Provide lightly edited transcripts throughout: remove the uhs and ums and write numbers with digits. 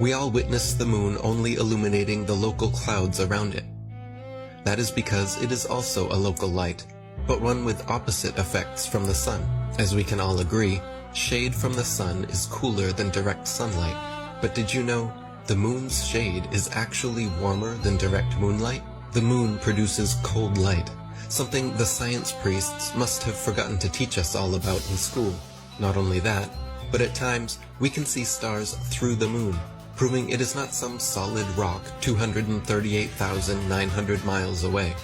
We all witness the moon only illuminating the local clouds around it. That is because it is also a local light, but one with opposite effects from the sun. As we can all agree, shade from the sun is cooler than direct sunlight. But did you know, the moon's shade is actually warmer than direct moonlight? The moon produces cold light, something the science priests must have forgotten to teach us all about in school. Not only that, but at times we can see stars through the moon, proving it is not some solid rock 238,900 miles away.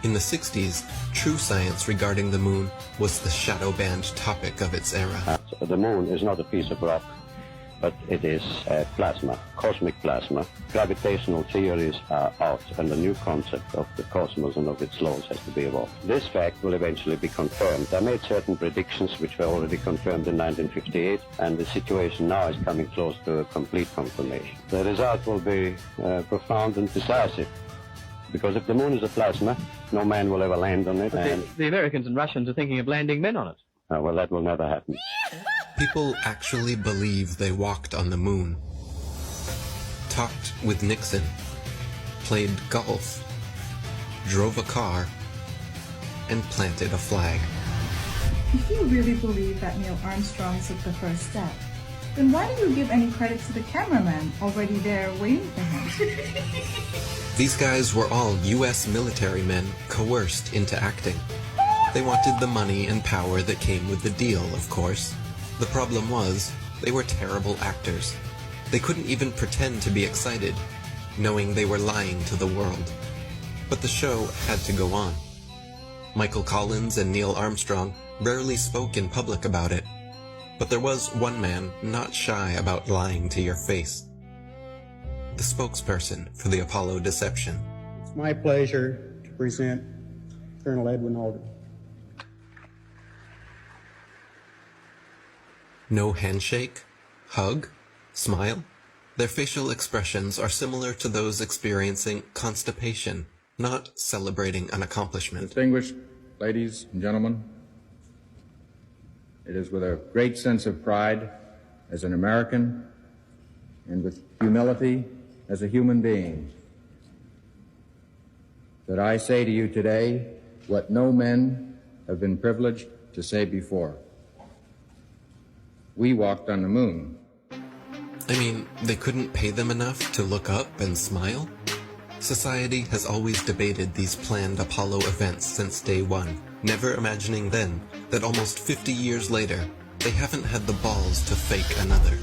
In the 60s, true science regarding the moon was the shadow band topic of its era. The moon is not a piece of rock, but it is plasma, cosmic plasma. Gravitational theories are out, and a new concept of the cosmos and of its laws has to be evolved. This fact will eventually be confirmed. I made certain predictions which were already confirmed in 1958, and the situation now is coming close to a complete confirmation. The result will be profound and decisive, because if the moon is a plasma, no man will ever land on it. But the Americans and Russians are thinking of landing men on it. Well, that will never happen. People actually believe they walked on the moon, talked with Nixon, played golf, drove a car, and planted a flag. If you really believe that Neil Armstrong took the first step, then why do you give any credit to the cameraman already there waiting for him? These guys were all U.S. military men coerced into acting. They wanted the money and power that came with the deal, of course. The problem was, they were terrible actors. They couldn't even pretend to be excited, knowing they were lying to the world. But the show had to go on. Michael Collins and Neil Armstrong rarely spoke in public about it. But there was one man not shy about lying to your face. The spokesperson for the Apollo deception. It's my pleasure to present Colonel Edwin Aldrin. No handshake, hug, smile. Their facial expressions are similar to those experiencing constipation, not celebrating an accomplishment. Distinguished ladies and gentlemen, it is with a great sense of pride as an American and with humility as a human being that I say to you today what no men have been privileged to say before. We walked on the moon. I mean, they couldn't pay them enough to look up and smile? Society has always debated these planned Apollo events since day one, never imagining then that almost 50 years later, they haven't had the balls to fake another.